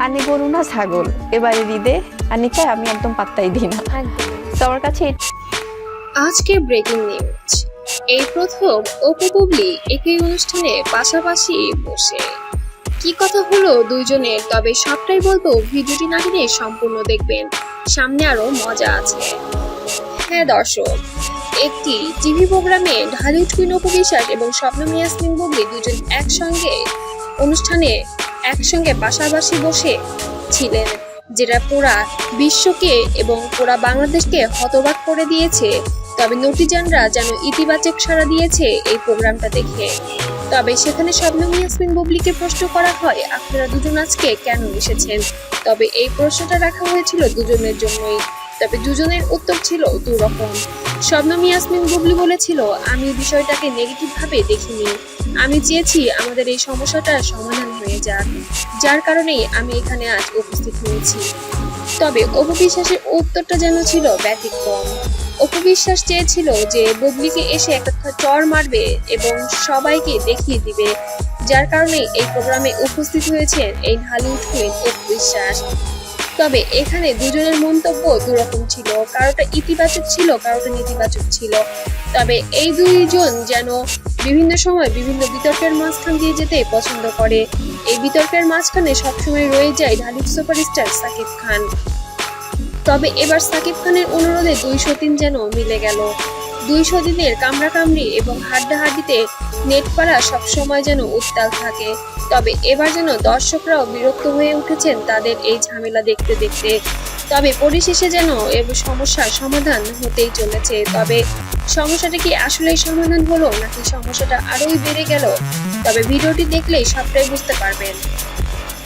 আনি গরু না ছাগল, এবারে ঈদে আনি চাই আমি একদম পাত্তাই দিই না। তোমার কাছে আজকে ব্রেকিং নিউজ, এই প্রথম অপু বুবলি একই অনুষ্ঠানে পাশাপাশি বসে। কি কথা হলো দুইজনের, তবে সবটাই বলবো, ভিডিওটি না টেনে সম্পূর্ণ দেখবেন, সামনে আরো মজা আছে। হ্যাঁ দর্শক, একটি টিভি প্রোগ্রামে ঢালিউড কুইন অপু বিশ্বাস এবং শবনম ইয়াসমিন বুবলি দুজন একসঙ্গে পাশাপাশি বসে ছিলেন, যেটা পুরা বিশ্বকে এবং পুরা বাংলাদেশকে হতবাক করে দিয়েছে। তবে নটিজানরা যেন ইতিবাচক সাড়া দিয়েছে এই প্রোগ্রামটা দেখে। তবে সেখানে শবনম ইয়াসমিন বুবলিকে প্রশ্ন করা হয়, আপনারা দুজন আজকে কেন এসেছেন? তবে এই প্রশ্নটা রাখা হয়েছিল দুজনের জন্যই। তবে দুজনের উত্তর ছিল দুরকম। শবনম ইয়াসমিন বুবলি বলেছিল, আমি বিষয়টাকে নেগেটিভ ভাবে দেখিনি, আমি চেয়েছি আমাদের এই সমস্যাটার সমাধান হয়ে যাক, যার কারণেই আমি এখানে আজ উপস্থিত হয়েছি। তবে অপু বিশ্বাসের উত্তরটা যেন ছিল ব্যতিক্রম। অপু বিশ্বাস চেয়েছিল যে বুবলিকে এসে একটা চড় মারবে এবং সবাইকে দেখিয়ে দিবে, যার কারণে এই প্রোগ্রামে উপস্থিত হয়েছেন এই ঢালিউড কুইন অপু বিশ্বাস। তবে এখানে দুজনের মন্তব্য দুরকম ছিল, কারোটা ইতিবাচক ছিল, কারোটা নেতিবাচক ছিল। তবে এই দুইজন যেন বিভিন্ন সময় বিভিন্ন বিতর্কের মাঝখান দিয়ে যেতে পছন্দ করে। এই বিতর্কের মাঝখানে সবসময় রয়ে যায় ঢালিউড সুপারস্টার সাকিব খান। তবে এবার সাকিব খানের অনুরোধে 203 যেন মিলে গেল। 200 দিনের কামড়াকামড়ি এবং হাড্ডাহাড্ডিতে নেটপাড়া সবসময় যেন উত্তাল থাকে। তবে এবার যেন দর্শকরাও বিরক্ত হয়ে উঠেছেন তাদের এই ঝামেলা দেখতে দেখতে। তবে পরিশেষে যেন এর সমস্যার সমাধান হতেই চলেছে। তবে সমস্যাটা কি আসলেই সমাধান হলো নাকি সমস্যাটা আরোই বেড়ে গেল? তবে ভিডিওটি দেখলেই সবটাই বুঝতে পারবেন।